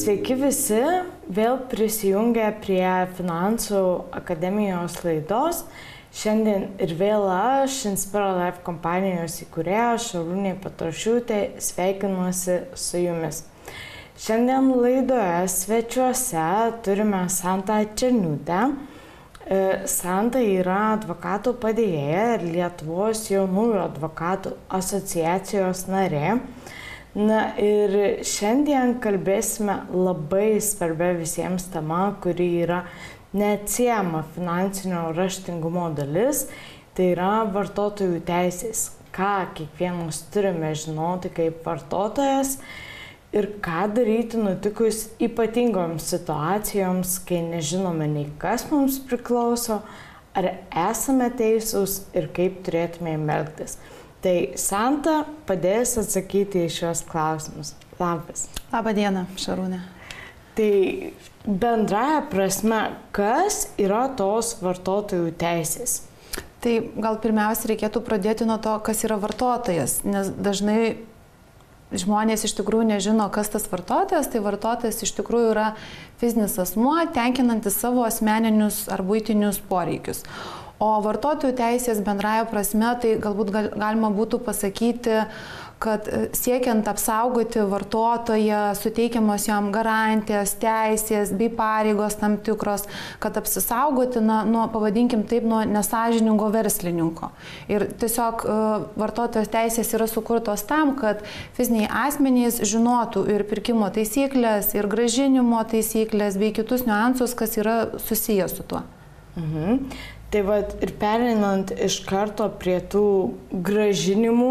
Sveiki visi, vėl prisijungę prie Finansų akademijos laidos. Šiandien ir vėl aš, Inspira Life kompanijos įkūrėja Šarūnė Petrašiūtė, sveikinuosi su jumis. Šiandien laidoje svečiuose turime Santą Černiūtę. Santa yra advokatų padėjėja ir Lietuvos jaunųjų advokatų asociacijos narė. Na ir šiandien kalbėsime labai svarbia visiems tema, kuri yra neatsiejama finansinio raštingumo dalis, tai yra vartotojų teisės. Ką kiekvienas turime žinoti kaip vartotojas ir ką daryti nutikus ypatingoms situacijoms, kai nežinome nei kas mums priklauso, ar esame teisūs ir kaip turėtume elgtis. Tai Santa padės atsakyti į šios klausimus. Labas. Labą dieną, Šarūnė. Tai bendraja prasme, kas yra tos vartotojų teisės? Tai gal pirmiausia reikėtų pradėti nuo to, kas yra vartotojas, nes dažnai žmonės iš tikrųjų nežino, kas tas vartotojas. Tai vartotojas iš tikrųjų yra fizinis asmuo, tenkinantis savo asmeninius ar buitinius poreikius. O vartotojų teisės bendraja prasme, tai galbūt galima būtų pasakyti, kad siekiant apsaugoti vartotoją, suteikiamos jam garantijos, teisės bei pareigos tam tikros, kad apsisaugoti nuo, pavadinkim taip, nuo nesąžiningo verslininko. Ir tiesiog vartotojos teisės yra sukurtos tam, kad fiziniai asmenys žinotų ir pirkimo taisyklės, ir grąžinimo taisyklės, bei kitus niuansus, kas yra susijęs su tuo. Tai ir pereinant iš karto prie tų grąžinimų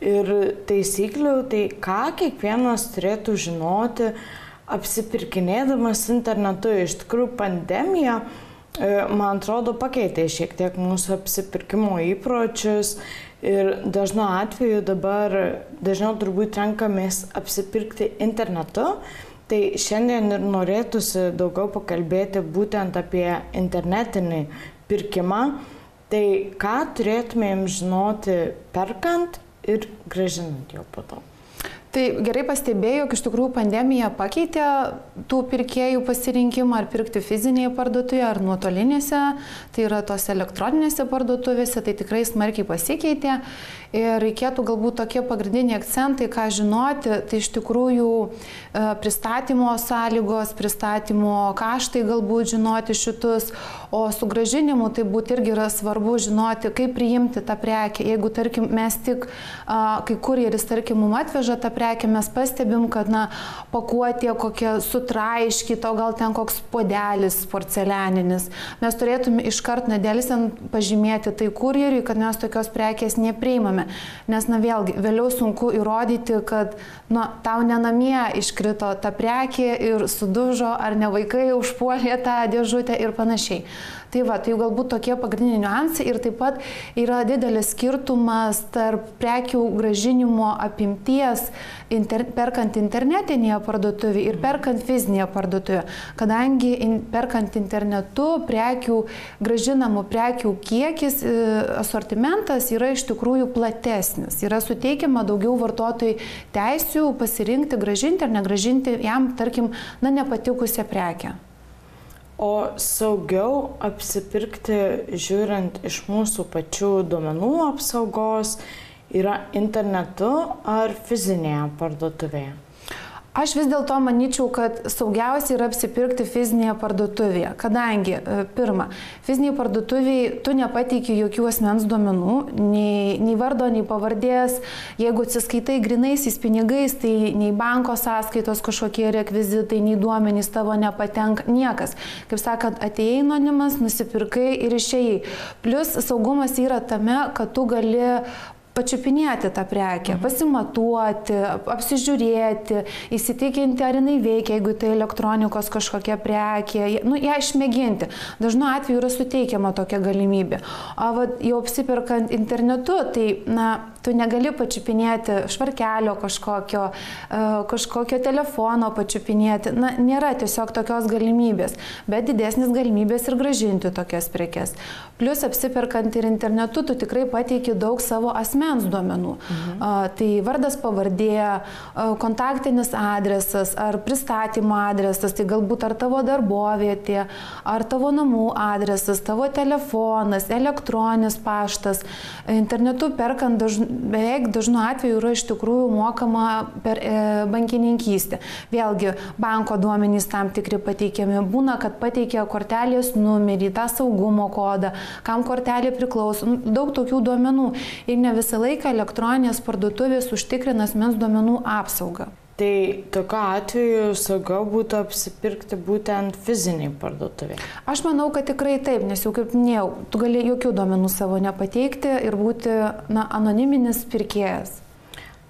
ir taisyklių, tai ką kiekvienas turėtų žinoti apsipirkinėdamas internetu. Iš tikrųjų, pandemija, man atrodo, pakeitė šiek tiek mūsų apsipirkimo įpročius ir dažnu atveju dabar dažniau turbūt renkamės apsipirkti internetu. Tai šiandien ir norėtųsi daugiau pakalbėti būtent apie internetinį pirkimą. Tai ką turėtumėm žinoti perkant ir grąžinant jau po to? Tai gerai pastebėjau, jog iš tikrųjų pandemija pakeitė tų pirkėjų pasirinkimą ar pirkti fizinėje parduotuvėje ar nuotolinėse, tai yra tos elektroninėse parduotuvėse, tai tikrai smarkiai pasikeitė. Ir reikėtų galbūt tokie pagrindiniai akcentai, ką žinoti, tai iš tikrųjų pristatymo sąlygos, pristatymo kaštai galbūt žinoti šitus, o su grąžinimu tai būt irgi yra svarbu žinoti, kaip priimti tą prekę. Jeigu, tarkim, mes tik, kai kurjeris, tarkim, mums atveža tą prekę, mes pastebim, kad, pakuotė kokia sutraiškyta, o gal ten koks puodelis porcelianinis. Mes turėtume iškart nedelsiant pažymėti tai kurjeriui, kad mes tokios prekės nepriimame. Nes, vėlgi, vėliau sunku įrodyti, kad, tau ne namie iškrito ta prekė ir sudužo, ar ne vaikai užpuolė tą dėžutę ir panašiai. Tai tai galbūt tokie pagrindiniai niuansai ir taip pat yra didelis skirtumas tarp prekių grąžinimo apimties perkant internetinėje parduotuvėje ir perkant fizinėje parduotuvėje. Kadangi perkant internetu grąžinamų prekių kiekis, asortimentas yra iš tikrųjų platesnis. Yra suteikiama daugiau vartotojų teisių pasirinkti, grąžinti ar negrąžinti jam, tarkim, nepatikusią prekę. O saugiau apsipirkti, žiūrint iš mūsų pačių duomenų apsaugos, yra internetu ar fizinėje parduotuvėje? Aš vis dėlto manyčiau, kad saugiausia yra apsipirkti fizinėje parduotuvėje, kadangi, pirma, fizinėje parduotuvėje tu nepateiki jokių asmens duomenų, nei vardo, nei pavardės. Jeigu atsiskaitai grynaisiais pinigais, tai nei banko sąskaitos kažkokie rekvizitai, nei duomenys tavo nepatenka, niekas. Kaip sakant, atėjai anonimas, nusipirkai ir išėjai. Plius saugumas yra tame, kad tu gali pačiupinėti tą prekę, pasimatuoti, apsižiūrėti, įsitikinti, ar jinai veikia, jeigu tai elektronikos kažkokia prekė, ją išmėginti. Dažnu atveju yra suteikiama tokia galimybė. O jau apsipirkant internetu, tai, tu negali pačiupinėti švarkelio kažkokio telefono pačiupinėti. Nėra tiesiog tokios galimybės, bet didesnis galimybės ir grąžinti tokias prekes. Plius apsipirkant ir internetu, tu tikrai pateiki daug savo asmens asmens duomenų. Tai vardas, pavardė, kontaktinis adresas, ar pristatymo adresas, tai galbūt ar tavo darbovietė, ar tavo namų adresas, tavo telefonas, elektroninis paštas. Internetu perkant beveik dažnu atveju yra iš tikrųjų mokama per bankininkystę. Vėlgi, banko duomenys tam tikri pateikiami. Būna, kad pateikia kortelės numerį, tą saugumo kodą, kam kortelė priklauso. Daug tokių duomenų. Ir ne visą laiką elektroninės parduotuvės užtikrina asmens duomenų apsaugą. Tai tokiu atveju saugiau būtų apsipirkti būtent fiziniai parduotuviai. Aš manau, kad tikrai taip, nes jau kaip minėjau, tu gali jokių duomenų savo nepateikti ir būti anoniminis pirkėjas.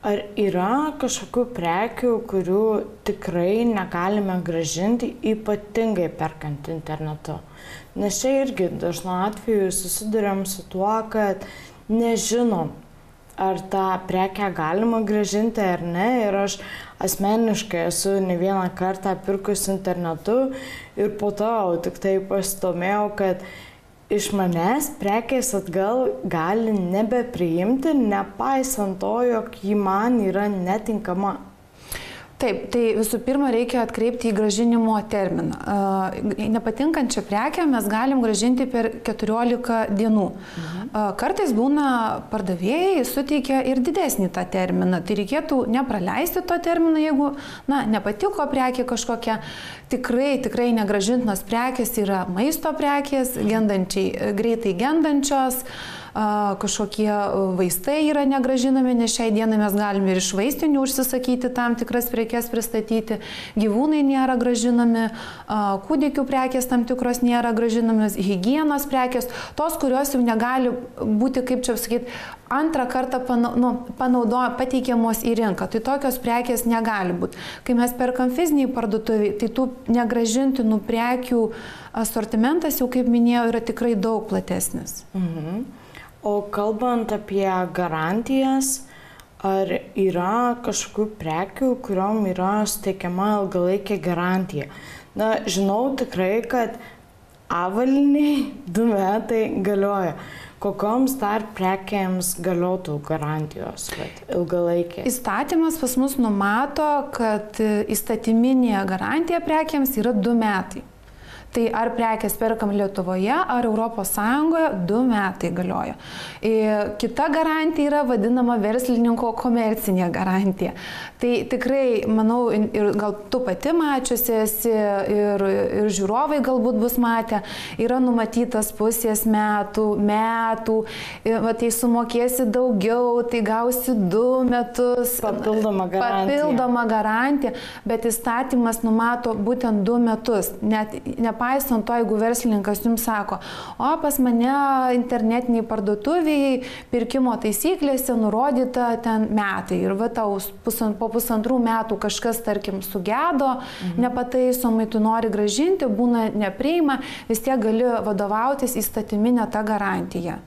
Ar yra kažkokių prekių, kurių tikrai negalime grąžinti, ypatingai perkant internetu? Nes čia irgi dažnu atveju susiduriam su tuo, kad nežinom, ar tą prekę galima grąžinti ar ne. Ir aš asmeniškai esu ne vieną kartą pirkus internetu ir po to tik tai pasidomėjau, kad iš manęs prekės atgal gali nebepriimti, nepaisant to, jog ji man yra netinkama. Taip, tai visų pirma reikia atkreipti į grąžinimo terminą. Nepatinkančią prekę mes galim grąžinti per 14 dienų. Kartais būna pardavėjai suteikia ir didesnį tą terminą. Tai reikėtų nepraleisti to termino, jeigu nepatiko prekė kažkokia. Tikrai negrąžintinos prekės yra maisto prekės, greitai gendančios. Kažkokie vaistai yra negrąžinami, nes šiai dienai mes galime ir iš vaistinių užsisakyti tam tikras prekes pristatyti, gyvūnai nėra grąžinami, kūdikių prekės tam tikros nėra grąžinamas, higienos prekės, tos, kurios jau negali būti, kaip čia sakyti, antrą kartą pateikiamos į rinką. Tai tokios prekės negali būti. Kai mes perkam fiziniai parduotuviai, tai tų negrąžintinų prekių asortimentas, jau kaip minėjau, yra tikrai daug platesnis. O kalbant apie garantijas, ar yra kažkokių prekių, kuriom yra suteikiama ilgalaikė garantija? Žinau tikrai, kad avalynei 2 metai galioja. Kokioms dar prekėms galiotų garantijos ilgalaikė? Įstatymas pas mus numato, kad įstatyminė garantija prekėms yra 2 metai. Tai ar prekės perkam Lietuvoje, ar Europos Sąjungoje 2 metai galioja. Kita garantija yra vadinama verslininko komercinė garantija. Tai tikrai, manau, ir gal tu pati mačiusi esi, ir žiūrovai galbūt bus matę, yra numatytas pusės metų, tai sumokėsi daugiau, tai gausi 2 metus. Papildoma garantija, bet įstatymas numato būtent 2 metus. Nepaisant to, jeigu verslininkas jums sako, o pas mane internetiniai parduotuviai pirkimo taisyklėse nurodyta ten metai ir tau po 1,5 metų kažkas, tarkim, sugedo, nepataisomai tu nori grąžinti, būna nepriima, vis tiek gali vadovautis įstatyminę tą garantiją.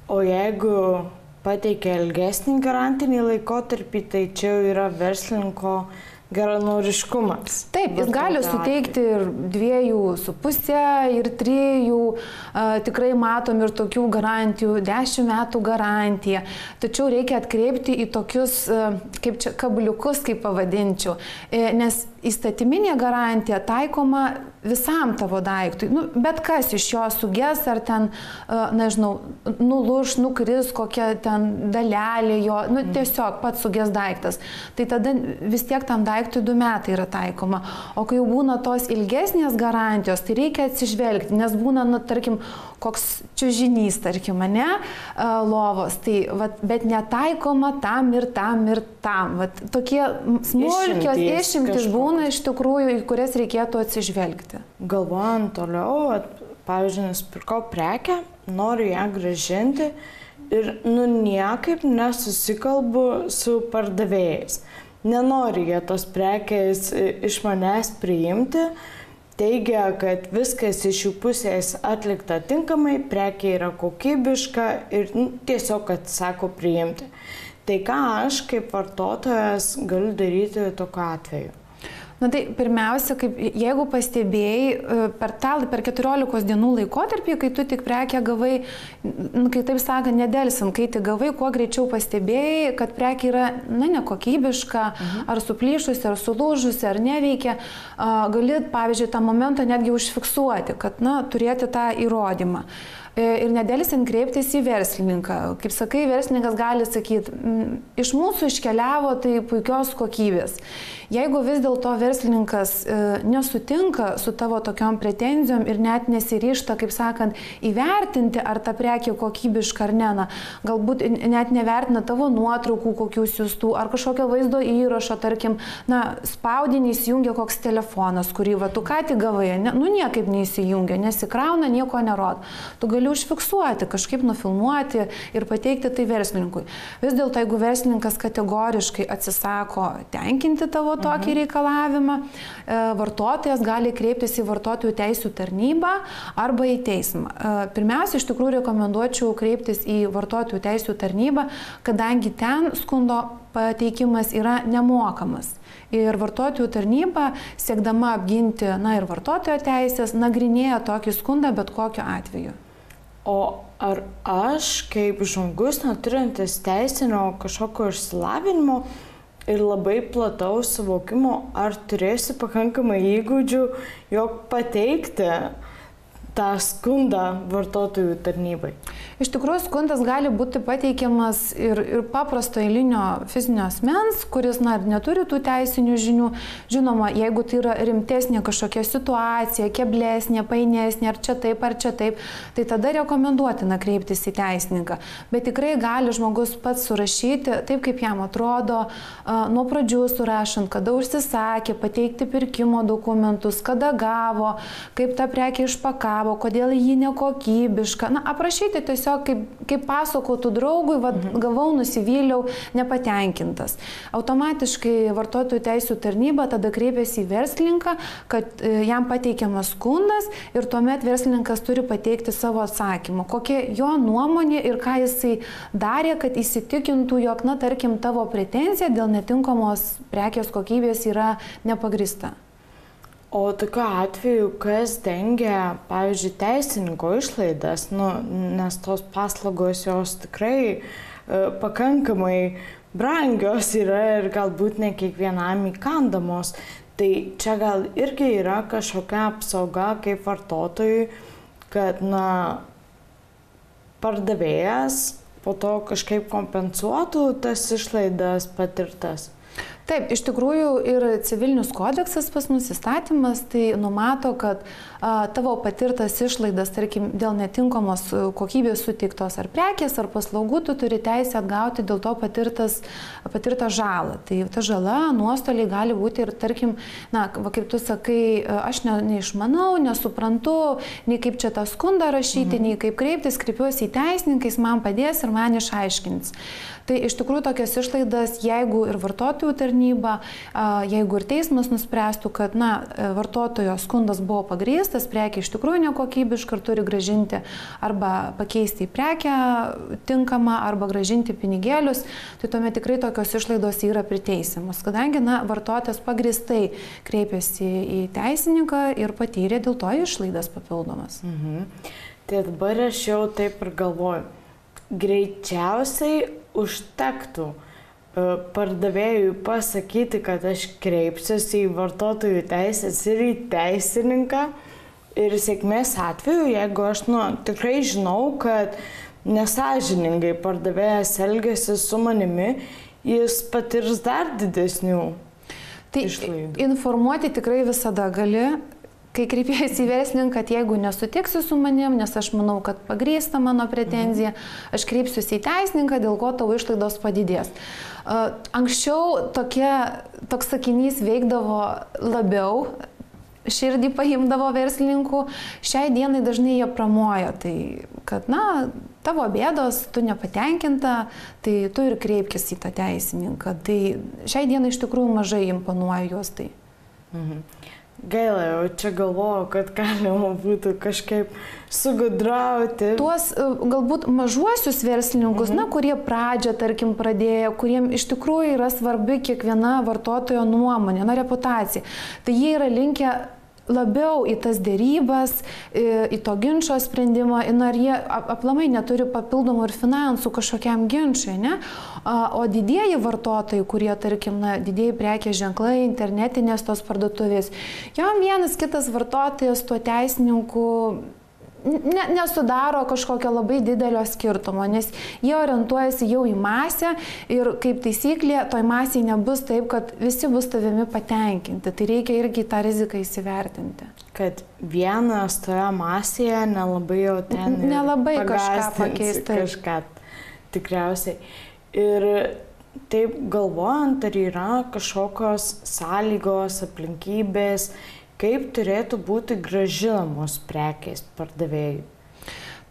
O jeigu pateikia ilgesnį garantinį laikotarpį, tai čia yra verslininko geranoriškumas. Taip, jis gali suteikti ir 2,5, ir 3, tikrai matom ir tokių garantijų, 10 metų garantija. Tačiau reikia atkreipti į tokius, kaip čia, kabliukus, kaip pavadinčiau, nes įstatyminė garantija taikoma visam tavo daiktui. Bet kas iš jo suges, ar ten, nežinau, nulūš, nukris kokia ten dalelė jo, tiesiog pats suges daiktas. Tai tada vis tiek tam daiktui 2 metai yra taikoma. O kai jau būna tos ilgesnės garantijos, tai reikia atsižvelgti, nes būna, tarkim, koks čiužinys, tarkim, lovos, tai, bet netaikoma tam ir tam ir tam. Tokie smulkios išimtys būna iš tikrųjų, į kurias reikėtų atsižvelgti. Galvojant toliau, pavyzdžiui, nusipirkau prekę, noriu ją grąžinti ir niekaip nesusikalbu su pardavėjais. Nenori jie tos prekės iš manęs priimti, teigia, kad viskas iš jų pusės atlikta tinkamai, prekė yra kokybiška ir tiesiog atsisako priimti. Tai ką aš kaip vartotojas galiu daryti tokiu atveju? Na tai pirmiausia, jeigu pastebėjai per 14 dienų laikotarpį, kai tu tik prekę gavai, kai taip sakant, nedelsint, kai tik gavai, kuo greičiau pastebėjai, kad prekė yra nekokybiška, ar suplyšusi, ar sulūžusi, ar neveikia, gali, pavyzdžiui, tą momentą netgi užfiksuoti, kad turėti tą įrodymą. Ir nedelsint kreiptis į verslininką. Kaip sakai, verslininkas gali sakyti, iš mūsų iškeliavo tai puikios kokybės. Jeigu vis dėlto verslininkas nesutinka su tavo tokiom pretenzijom ir net nesiryžta, kaip sakant, įvertinti, ar ta prekė kokybiška ar ne, galbūt net nevertina tavo nuotraukų, kokių siųstų, ar kažkokio vaizdo įrašo, tarkim, spaudinį įsijungia koks telefonas, kurį tu ką tik gavai, niekaip neįsijungia, nesikrauna, nieko nerodo. Tu gali užfiksuoti, kažkaip nufilmuoti ir pateikti tai verslininkui. Vis dėlto, jeigu verslininkas kategoriškai atsisako tenkinti tavo tokį reikalavimą, vartotojas gali kreiptis į vartotojų teisių tarnybą arba į teismą. Pirmiausia, iš tikrųjų rekomenduočiau kreiptis į vartotojų teisių tarnybą, kadangi ten skundo pateikimas yra nemokamas. Ir vartotojų tarnyba, siekdama apginti ir vartotojo teisės, nagrinėja tokį skundą bet kokiu atveju. O ar aš, kaip žmogus, neturintis teisinio kažkokio išsilavinimo ir labai plataus suvokimo, ar turėsiu pakankamai įgūdžių, jog pateikti tą skundą vartotojų tarnybai? Iš tikrųjų, skundas gali būti pateikiamas ir paprasto eilinio fizinio asmens, kuris neturi tų teisinių žinių. Žinoma, jeigu tai yra rimtesnė kažkokia situacija, keblesnė, painesnė, ar čia taip, tai tada rekomenduotina kreiptis į teisininką. Bet tikrai gali žmogus pats surašyti taip, kaip jam atrodo, nuo pradžių surašant, kada užsisakė, pateikti pirkimo dokumentus, kada gavo, kaip tą prekę išpakavo, kodėl ji nekokybiška. Aprašyti tiesiog, kaip pasakotų draugui, gavau, nusivyliau, nepatenkintas. Automatiškai vartotojų teisių tarnyba tada kreipiasi į verslininką, kad jam pateikiamas skundas ir tuomet verslininkas turi pateikti savo atsakymą. Kokia jo nuomonė ir ką jisai darė, kad įsitikintų, jog, tarkim, tavo pretenzija dėl netinkamos prekės kokybės yra nepagrįsta. O tokiu atveju, kas dengia, pavyzdžiui, teisininko išlaidas, nes tos paslaugos jos tikrai pakankamai brangios yra ir galbūt ne kiekvienam įkandamos. Tai čia gal irgi yra kažkokia apsauga kaip vartotojui, kad pardavėjas po to kažkaip kompensuotų tas išlaidas patirtas. Taip, iš tikrųjų ir civilinis kodeksas pas mus įstatymas tai numato, kad tavo patirtas išlaidas, tarkim, dėl netinkamos kokybės suteiktos ar prekės, ar paslaugų, tu turi teisę atgauti dėl to patirtą žalą. Tai ta žala, nuostoliai gali būti ir, tarkim, kaip tu sakai, aš neišmanau, nesuprantu, nei kaip čia tą skundą rašyti, nei kaip kreiptis, kreipiuosi į teisininką, jis man padės ir man išaiškins. Tai iš tikrųjų tokias išlaidas, jeigu ir vartotojų tarnyba, jeigu ir teismas nuspręstų, kad vartotojo skundas buvo pagrįstas, prekė iš tikrųjų nekokybiška ir turi grąžinti arba pakeisti į prekę tinkamą arba grąžinti pinigėlius, tai tuomet tikrai tokios išlaidos yra priteisiamos, kadangi vartotojas pagrįstai kreipėsi į teisininką ir patyrė dėl to išlaidas papildomas. Tai dabar aš jau taip ir galvoju, greičiausiai užtektų pardavėjui pasakyti, kad aš kreipsiuosi į vartotojų teisės ir į teisininką ir sėkmės atveju, jeigu aš tikrai žinau, kad nesąžiningai pardavėjas elgiasi su manimi, jis patirs dar didesnių išlaidų. Tai informuoti tikrai visada gali. Kai kreipiesi į verslininką, kad jeigu nesutiksi su manim, nes aš manau, kad pagrįsta mano pretenzija, aš kreipsiuosi į teisininką, dėl ko tavo išlaidos padidės. Anksčiau toks sakinys veikdavo labiau, širdį paimdavo verslininkų, šiai dienai dažnai jie pramoja, tai kad tavo bėdos, tu nepatenkinta, tai tu ir kreipkis į tą teisininką. Tai šiai dienai iš tikrųjų mažai imponuoja juos tai. Gaila, jau čia galvoju, kad galima būtų kažkaip sugudrauti. Tuos galbūt mažuosius verslininkus, kurie pradžią, tarkim, pradėjo, kuriem iš tikrųjų yra svarbi kiekviena vartotojo nuomonė, reputacija. Tai jie yra linkę labiau į tas dėrybas, į to ginčo sprendimą, ir jie aplamai neturi papildomų ir finansų kažkokiam ginčui, ne? O didieji vartotojai, kurie, tarkim, didieji prekės ženklai, internetinės tos parduotuvės, jom vienas kitas vartotojas tuo teisininku nesudaro kažkokio labai didelio skirtumo, nes jie orientuojasi jau į masę ir kaip taisyklė, toj masėje nebus taip, kad visi bus tavimi patenkinti. Tai reikia irgi tą riziką įsivertinti. Kad vienas toje masėje nelabai jau ten nelabai kažką pakeisti. Kažką tikriausiai. Ir taip galvojant, ar yra kažkokios sąlygos, aplinkybės, kaip turėtų būti grąžinamos prekės pardavėjų?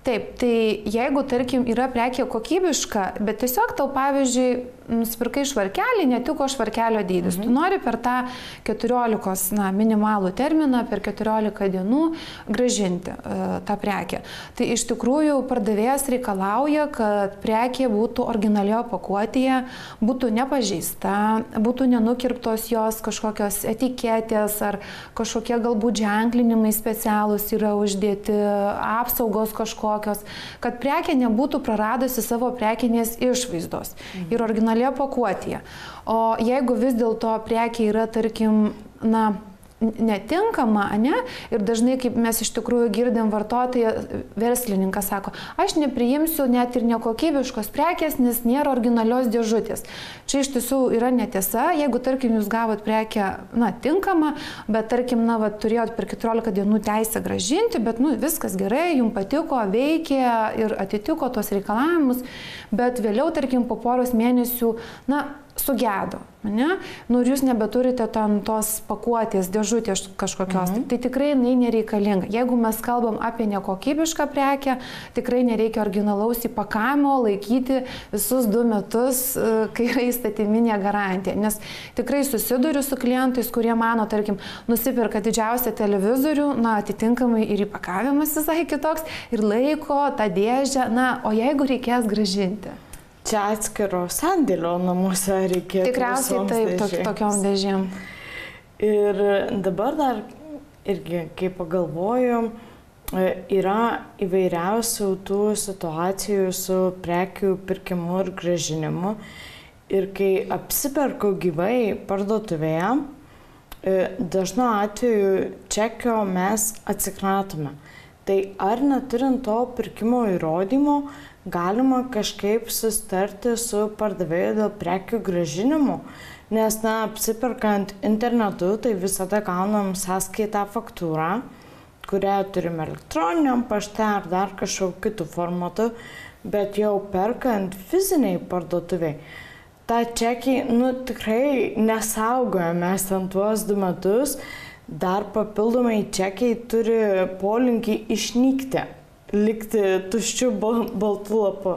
Taip, tai jeigu, tarkim, yra prekė kokybiška, bet tiesiog tau, pavyzdžiui, nusipirkai švarkelį, netiko švarkelio dydis. Tu nori per tą 14 minimalų terminą, per 14 dienų grąžinti tą prekę. Tai iš tikrųjų pardavėjas reikalauja, kad prekė būtų originalioje pakuotėje, būtų nepažeista, būtų nenukirptos jos kažkokios etiketės ar kažkokie galbūt ženklinimai specialūs yra uždėti, apsaugos kažkokios, kad prekė nebūtų praradusi savo prekinės išvaizdos ir originalioje pakuotėje. O jeigu vis dėlto prekė yra, tarkim, netinkama, ir dažnai, kaip mes iš tikrųjų girdim, vartotoją, verslininkas sako, aš nepriimsiu net ir nekokybiškos prekės, nes nėra originalios dėžutės. Čia iš tiesų yra netiesa. Jeigu, tarkim, jūs gavot prekę, tinkamą, bet, tarkim, turėjot per 14 dienų teisę grąžinti, bet, viskas gerai, jums patiko, veikė ir atitiko tos reikalavimus, bet vėliau, tarkim, po poros mėnesių, sugedo, ir jūs nebeturite ten tos pakuotės, dėžutės kažkokios, tai tikrai jinai nereikalinga. Jeigu mes kalbam apie nekokybišką prekę, tikrai nereikia originalaus įpakavimo laikyti visus 2 metus, kai yra įstatyminė garantija. Nes tikrai susiduriu su klientais, kurie mano, tarkim, nusipirka didžiausią televizorių, atitinkamai ir įpakavimas visai kitoks, ir laiko tą dėžę, o jeigu reikės grąžinti. Čia atskiro sandėlio namuose reikėtų. Tikriausiai taip, tokiom dėžėm. Ir dabar dar irgi, kai pagalvoju, yra įvairiausių tų situacijų su prekių pirkimu ir grąžinimu. Ir kai apsiperku gyvai parduotuvėje, dažnu atveju čekio mes atsikratome. Tai ar neturint to pirkimo įrodymo, galima kažkaip susitarti su pardavėju dėl prekių grąžinimo, nes, apsiperkant internetu, tai visada gaunam sąskaitą faktūrą, kurią turim elektroniniam pašte ar dar kažkokiu kitų formatu, bet jau perkant fiziniai parduotuviai, tą čekį, tikrai nesaugojame mes ten tuos 2 metus, dar papildomai čekiai turi polinkį išnykti, likti tuščiu baltų lapu.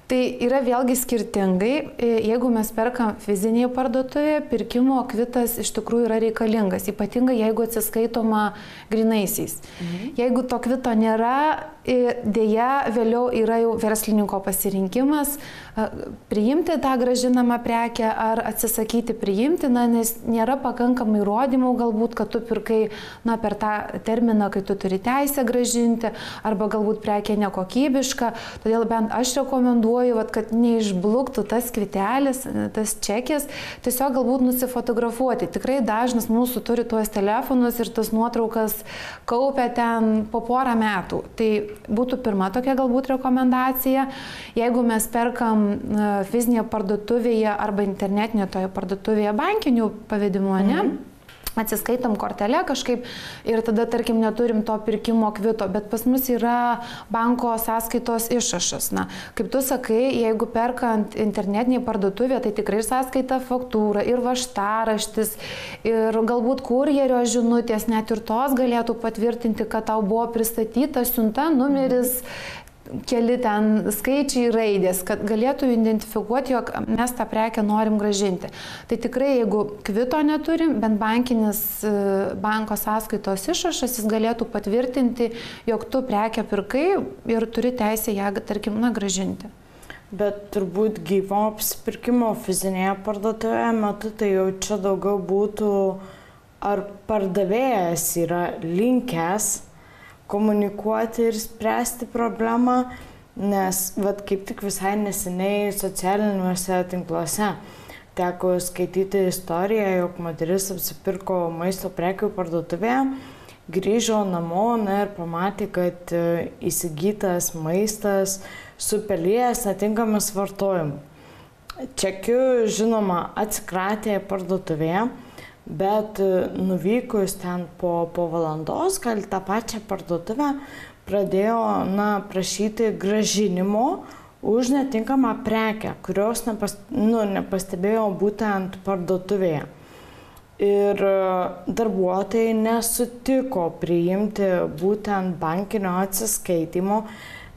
Tai yra vėlgi skirtingai. Jeigu mes perkam fizinėje parduotuvėje, pirkimo kvitas iš tikrųjų yra reikalingas, ypatingai jeigu atsiskaitoma grynaisiais. Jeigu to kvito nėra, dėja vėliau yra jau verslininko pasirinkimas priimti tą grąžinamą prekę ar atsisakyti priimti, nes nėra pakankamai įrodymų galbūt, kad tu pirkai per tą terminą, kai tu turi teisę grąžinti, arba galbūt prekė nekokybiška. Todėl bent aš rekomenduoju, kad neišbluktų tas kvitelis, tas čekis, tiesiog galbūt nusifotografuoti. Tikrai dažnas mūsų turi tuos telefonus ir tas nuotraukas kaupia ten po porą metų. Tai būtų pirma tokia galbūt rekomendacija. Jeigu mes perkam fizinėje parduotuvėje arba internetinėje toje parduotuvėje bankinių pavedimu, atsiskaitom kortelę kažkaip ir tada, tarkim, neturim to pirkimo kvito, bet pas mus yra banko sąskaitos išrašas. Kaip tu sakai, jeigu perkant internetinėje parduotuvėje, tai tikrai sąskaita faktūra ir vaštaraštis ir galbūt kurjerio žinutės, net ir tos galėtų patvirtinti, kad tau buvo pristatyta siunta, numeris keli ten skaičiai raidės, kad galėtų identifikuoti, jog mes tą prekę norim gražinti. Tai tikrai, jeigu kvito neturim, bent banko sąskaitos išrašas, jis galėtų patvirtinti, jog tu prekę pirkai ir turi teisę ją, tarkim, gražinti. Bet turbūt gyvo apsipirkimo fizinėje parduotuvėje metu, tai jau čia daugiau būtų, ar pardavėjas yra linkęs komunikuoti ir spręsti problemą, nes kaip tik visai neseniai socialiniuose tinkluose teko skaityti istoriją, jog moteris apsipirko maisto prekių parduotuvėje, grįžo namo ir pamatė, kad įsigytas maistas supelijęs netinkamas vartojimui. Čekiu, žinoma, atsikratė parduotuvėje, bet nuvykus ten po valandos, gal tą pačią parduotuvę pradėjo prašyti gražinimo už netinkamą prekę, kurios nepastebėjo būtent parduotuvėje. Ir darbuotojai nesutiko priimti būtent bankinio atsiskaitimo,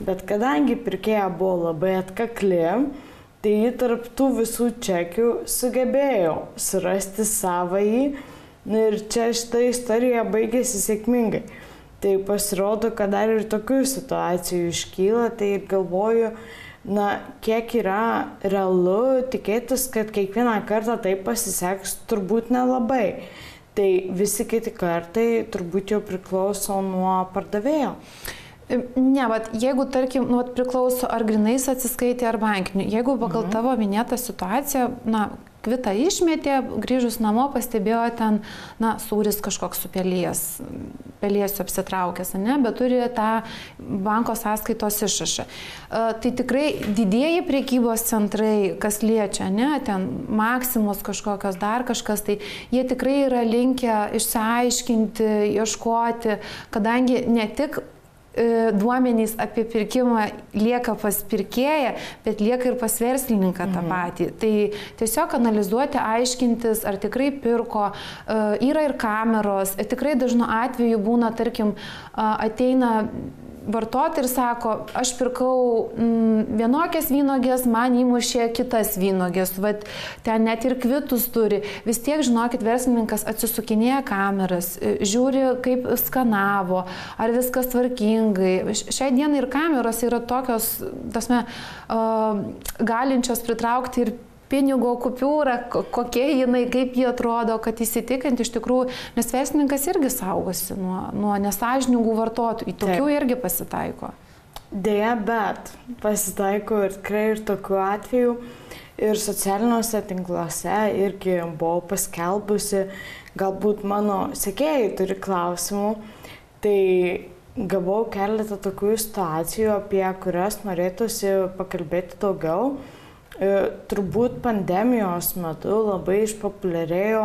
bet kadangi pirkėja buvo labai atkakli, tai ji tarp tų visų čekių sugebėjo surasti savąjį ir čia šita istorija baigėsi sėkmingai. Tai pasirodo, kad dar ir tokių situacijų iškyla, tai galvoju, kiek yra realu tikėtis, kad kiekvieną kartą tai pasiseks, turbūt nelabai. Tai visi kiti kartai turbūt jau priklauso nuo pardavėjo. Ne, jeigu, tarkim, priklauso ar grinais atsiskaitė, ar bankiniu. Jeigu pagal tavo minėtą situaciją, kvitą išmetė, grįžus namo pastebėjo ten, sūris kažkoks supelijęs, pelėsiu apsitraukęs, bet turi tą banko sąskaitos išrašą. Tai tikrai didieji prekybos centrai, kas liečia, ten Maksimos kažkokios, dar kažkas, tai jie tikrai yra linkę išsiaiškinti, ieškoti, kadangi ne tik duomenys apie pirkimą lieka pas pirkėją, bet lieka ir pas verslininką tą patį. Tai tiesiog analizuoti, aiškintis, ar tikrai pirko, yra ir kameros, tikrai dažnu atveju būna, tarkim, ateina vartotojai ir sako, aš pirkau vienokias vynogės, man įmušė kitas vynogės, ten net ir kvitus turi. Vis tiek, žinokit, verslininkas atsisukinėja kameras, žiūri, kaip skanavo, ar viskas tvarkingai. Šiai dienai ir kameros yra tokios, galinčios pritraukti ir pinigo kupiūrą, kokie jinai, kaip jie atrodo, kad įsitikint iš tikrųjų, nes verslininkas irgi saugosi nuo nesąžiningų vartotojų, tokių irgi pasitaiko. Deja, bet pasitaiko ir tikrai ir tokių atvejų ir socialiniuose tinkluose irgi buvau paskelbusi, galbūt mano sekėjai turi klausimų, tai gavau keletą tokių situacijų, apie kurias norėtųsi pakalbėti daugiau. Turbūt pandemijos metu labai išpopuliarėjo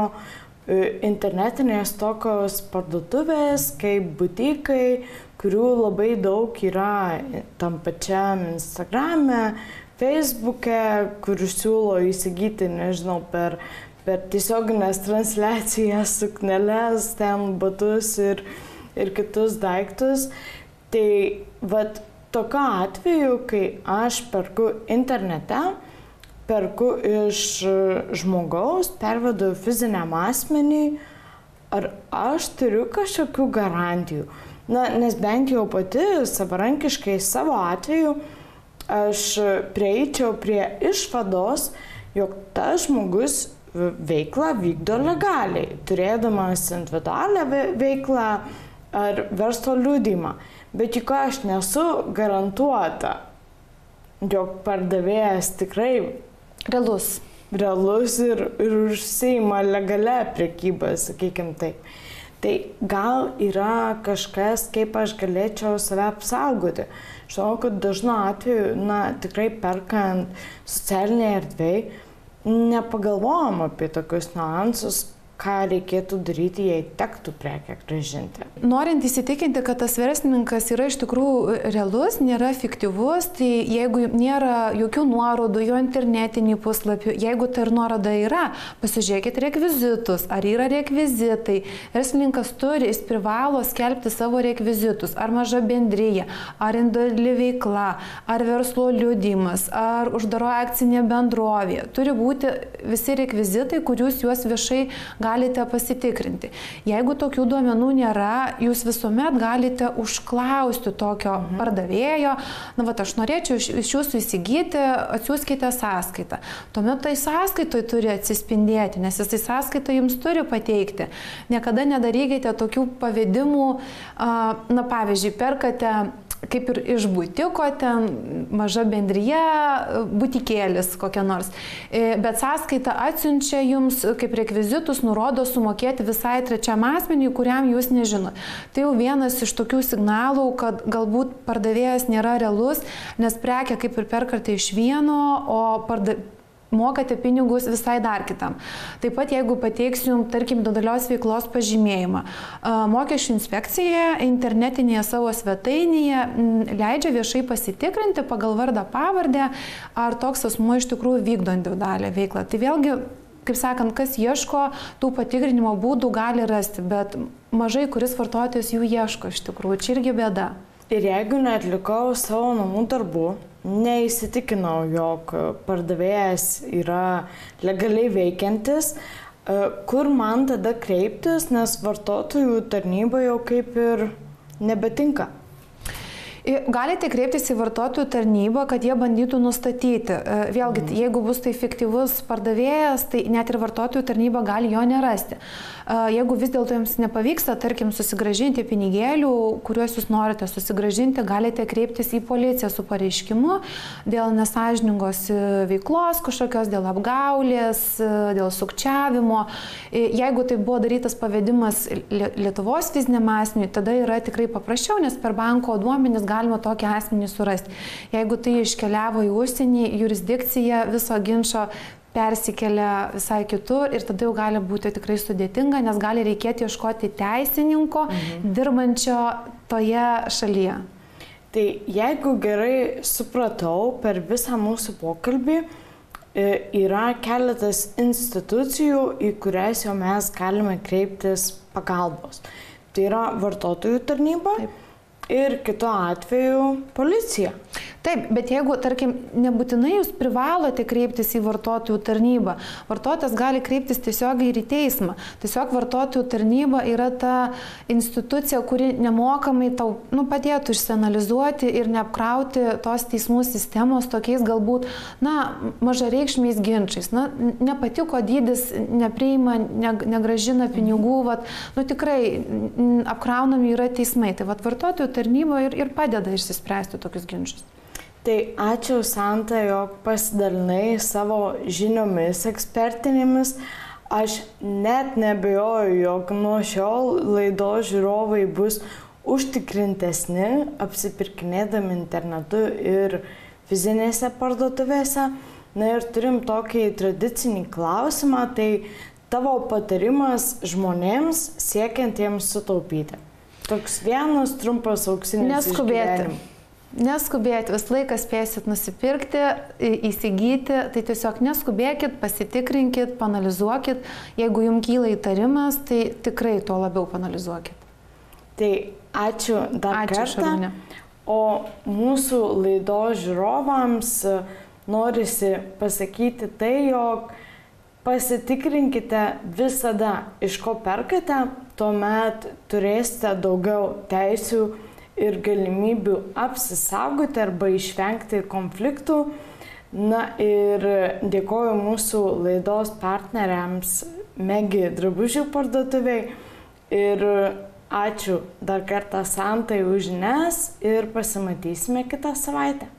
internetinės tokios parduotuvės, kaip butikai, kurių labai daug yra tam pačiam Instagrame, Facebook'e, kur siūlo įsigyti, nežinau, per tiesioginės transliacijas, sukneles, ten batus ir kitus daiktus. Tai tokiu atveju, kai aš perku internete, perku iš žmogaus, pervedu fiziniam asmeniui, ar aš turiu kažkokių garantijų. Nes bent jau pati savarankiškai savo atveju aš prieičiau prie išvados, jog tas žmogus veiklą vykdo legaliai, turėdamas individualią veiklą ar verslo liudijimą. Bet juk aš nesu garantuota, jog pardavėjas tikrai realus ir užsiima legalią prekybą, sakykim taip. Tai gal yra kažkas, kaip aš galėčiau save apsaugoti. Žinau, kad dažnu atveju, tikrai perkant socialinėje erdvėje, nepagalvojam apie tokius niuansus, ką reikėtų daryti, jei tektų prekę grąžinti? Norint įsitikinti, kad tas verslininkas yra iš tikrųjų realus, nėra fiktyvus, tai jeigu nėra jokių nuorodų, jo internetinį puslapį, jeigu ta ir nuoroda yra, pasižiūrėkit rekvizitus, ar yra rekvizitai. Verslininkas turi, jis privalo skelbti savo rekvizitus, ar maža bendrija, ar individuali veikla, ar verslo liudijimas, ar uždaroji akcinė bendrovė. Turi būti visi rekvizitai, kuriuos juos viešai galite pasitikrinti. Jeigu tokių duomenų nėra, jūs visuomet galite užklausti tokio pardavėjo, na, aš norėčiau iš jūsų įsigyti, atsiųskite sąskaitą. Tuomet tai sąskaitoj turi atsispindėti, nes jisai sąskaitą jums turi pateikti. Niekada nedarykite tokių pavedimų, na, pavyzdžiui, perkate kaip ir iš butiko, ten maža bendrija, butikėlis kokia nors. Bet sąskaita atsiunčia jums kaip rekvizitus, nurodo sumokėti visai trečiam asmeniui, kuriam jūs nežinot. Tai jau vienas iš tokių signalų, kad galbūt pardavėjas nėra realus, nes prekę kaip ir perkate iš vieno, o mokate pinigus visai dar kitam. Taip pat, jeigu pateiksiu, tarkim, individualios veiklos pažymėjimą, mokesčių inspekcija internetinėje savo svetainėje leidžia viešai pasitikrinti pagal vardą pavardę, ar toks asmuo iš tikrųjų vykdo individualią veiklą. Tai vėlgi, kaip sakant, kas ieško tų patikrinimo būdų, gali rasti, bet mažai kuris vartotojas jų ieško iš tikrųjų. Čia irgi bėda. Ir jeigu neatlikau savo namų darbų, neįsitikinau, jog pardavėjas yra legaliai veikiantis, kur man tada kreiptis, nes vartotojų tarnyba jau kaip ir nebetinka. Galite kreiptis į vartotojų tarnybą, kad jie bandytų nustatyti. Vėlgi, jeigu bus tai fiktyvus pardavėjas, tai net ir vartotojų tarnyba gali jo nerasti. Jeigu vis dėlto jums nepavyksta, tarkim, susigrąžinti pinigėlių, kuriuos jūs norite susigrąžinti, galite kreiptis į policiją su pareiškimu dėl nesąžiningos veiklos, kažkokios dėl apgaulės, dėl sukčiavimo. Jeigu tai buvo darytas pavedimas Lietuvos fiziniam asmeniui, tada yra tikrai paprasčiau, nes per banko duomenis galima tokį asmenį surasti. Jeigu tai iškeliavo į užsienį, jurisdikcija viso ginčo persikelia visai kitur ir tada jau gali būti tikrai sudėtinga, nes gali reikėti ieškoti teisininko dirbančio toje šalyje. Tai jeigu gerai supratau, per visą mūsų pokalbį yra keletas institucijų, į kurias jau mes galime kreiptis pagalbos. Tai yra vartotojų tarnyba. Taip. Ir kitu atveju policija. Taip, bet jeigu, tarkim, nebūtinai jūs privalote kreiptis į vartotojų tarnybą, vartotojas gali kreiptis tiesiogiai ir į teismą. Tiesiog vartotojų tarnyba yra ta institucija, kuri nemokamai tau padėtų išsianalizuoti ir neapkrauti tos teismų sistemos tokiais galbūt, mažareikšmiais ginčiais. Nepatiko dydis, nepriima, negražina pinigų, tikrai apkraunami yra teismai. Tai vartotojų tarnyba ir padeda išsispręsti tokius ginčius. Tai ačiū, Santa, jog pasidalinai savo žiniomis ekspertinėmis. Aš net neabejoju, jog nuo šiol laidos žiūrovai bus užtikrintesni, apsipirkinėdami internetu ir fizinėse parduotuvėse. Na ir turim tokį tradicinį klausimą, tai tavo patarimas žmonėms siekiantiems sutaupyti. Toks vienas trumpas auksinis išgyvenimas. Neskubėti, vis laiką spėsit nusipirkti, įsigyti, tai tiesiog neskubėkit, pasitikrinkit, panalizuokit. Jeigu jums kyla įtarimas, tai tikrai to labiau panalizuokit. Tai ačiū dar kartą. Šarūne. O mūsų laidos žiūrovams norisi pasakyti tai, jog pasitikrinkite visada, iš ko perkate, tuomet turėsite daugiau teisių ir galimybių apsisaugoti arba išvengti konfliktų. Na ir dėkoju mūsų laidos partneriams Megi drabužių parduotuviai ir ačiū dar kartą Santai už žinias ir pasimatysime kitą savaitę.